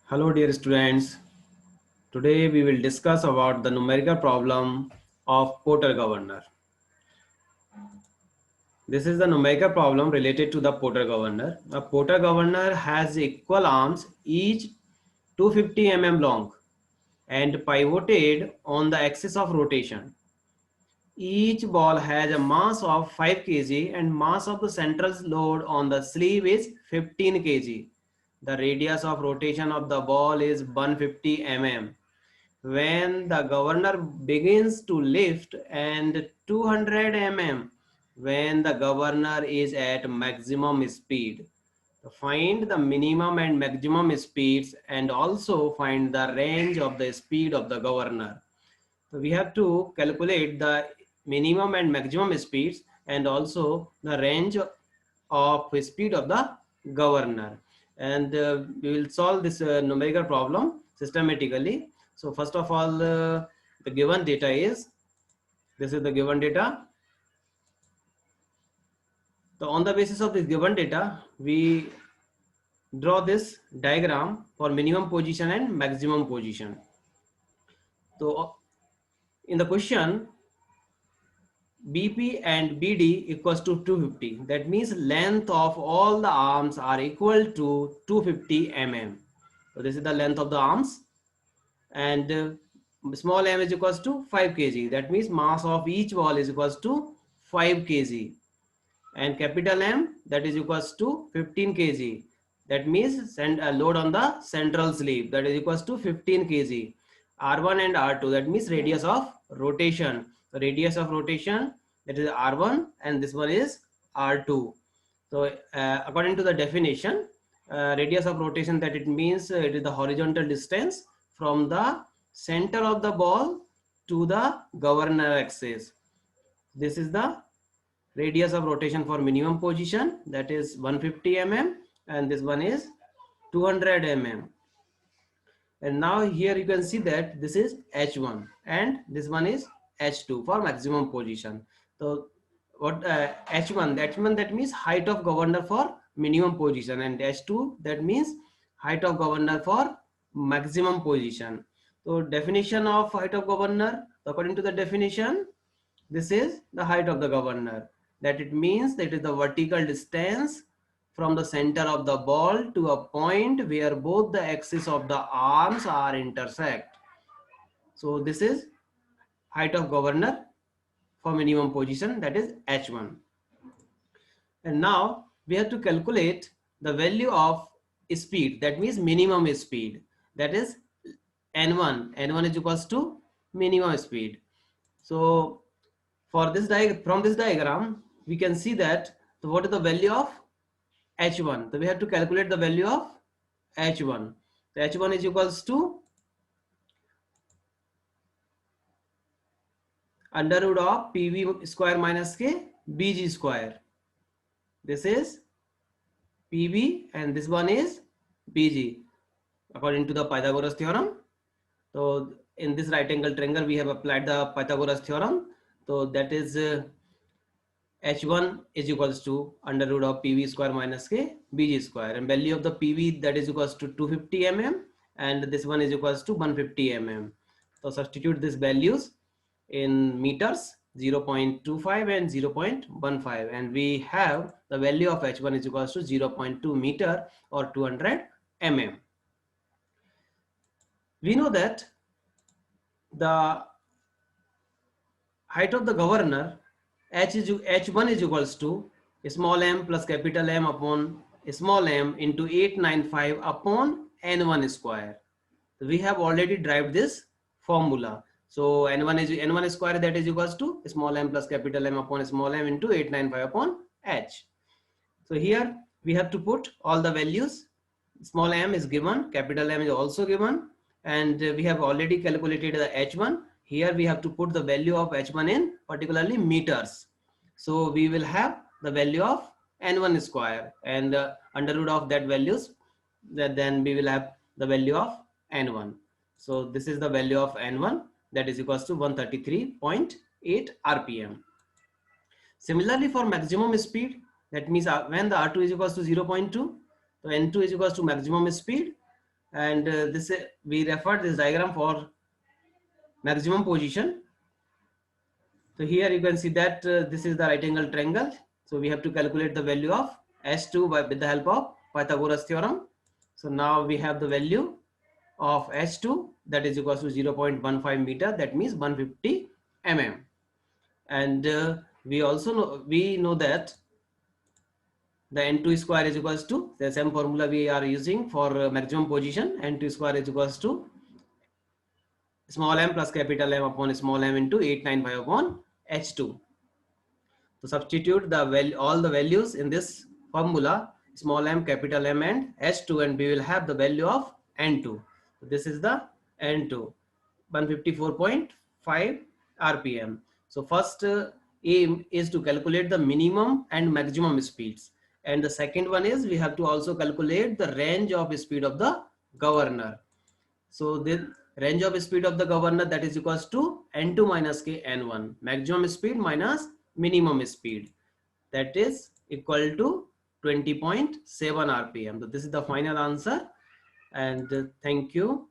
Hello dear students. Today we will discuss about the numerical problem of Porter governor. This is the numerical problem related to the Porter governor. A Porter governor has equal arms, each 250 mm long and pivoted on the axis of rotation. Each ball has a mass of 5 kg and mass of the central load on the sleeve is 15 kg. The radius of rotation of the ball is 150 mm. When the governor begins to lift and 200 mm when the governor is at maximum speed. Find the minimum and maximum speeds and also find the range of the speed of the governor. So we have to calculate the minimum and maximum speeds and also the range of speed of the governor. And we will solve this numerical problem systematically. So first of all, the given data is, this is the given data. So on the basis of this given data, we draw this diagram for minimum position and maximum position. So in the question, BP and BD equals to 250. That means length of all the arms are equal to 250 mm. So this is the length of the arms, and small m is equals to 5 kg. That means mass of each ball is equals to 5 kg, and capital M, that is equals to 15 kg. That means send a load on the central sleeve, that is equals to 15 kg. R1 and R2, that means radius of rotation. So radius of rotation, that is R1, and this one is R2. So according to the definition, radius of rotation, that it means it is the horizontal distance from the center of the ball to the governor axis. This is the radius of rotation for minimum position, that is 150 mm, and this one is 200 mm. And now here you can see that this is H1 and this one is H2 for maximum position. So what H1, that means height of governor for minimum position, and H2, that means height of governor for maximum position. So definition of height of governor, according to the definition, this is the height of the governor. That it means that it is the vertical distance from the center of the ball to a point where both the axes of the arms are intersect. So this is height of governor for minimum position, that is H1. And now we have to calculate the value of speed, that means minimum speed, that is N1. N1 is equals to minimum speed. So for this from this diagram, we can see that, so what is the value of H1? So we have to calculate the value of H1. So H1 is equals to under root of PV square minus K BG square. This is PV and this one is BG according to the Pythagoras theorem. So in this right angle triangle, we have applied the Pythagoras theorem. So that is H1 is equals to under root of PV square minus K BG square, and value of the PV, that is equals to 250 mm, and this one is equals to 150 mm. So substitute these values in meters, 0.25 and 0.15, and we have the value of H1 is equals to 0.2 meter or 200 mm. We know that the height of the governor H1 is equals to small m plus capital M upon small m into 895 upon N1 square. We have already derived this formula. So N1 square, that is equals to small m plus capital M upon small m into 895 upon H. So here we have to put all the values. Small m is given, capital M is also given, and we have already calculated the H1. Here we have to put the value of H1 in particularly meters. So we will have the value of N1 square, and under root of that values, then we will have the value of N1. So this is the value of N1, that is equals to 133.8 RPM. Similarly for maximum speed, that means when the R2 is equals to 0.2, so N2 is equals to maximum speed. and this we referred this diagram for maximum position. So here you can see that this is the right angle triangle. So we have to calculate the value of H2 with the help of Pythagoras theorem. So now we have the value of H2, that is equals to 0.15 meter, that means 150 mm. And we know that the N2 square is equals to the same formula we are using for maximum position. N2 square is equals to small m plus capital M upon small m into 895 upon H2. To substitute the value, all the values in this formula, small m, capital M and H2, and we will have the value of N2. So this is the N2, 154.5 RPM. So first aim is to calculate the minimum and maximum speeds. And the second one is we have to also calculate the range of speed of the governor. So the range of speed of the governor, that is equals to N2 minus K N1, maximum speed minus minimum speed, that is equal to 20.7 RPM. So this is the final answer, and thank you.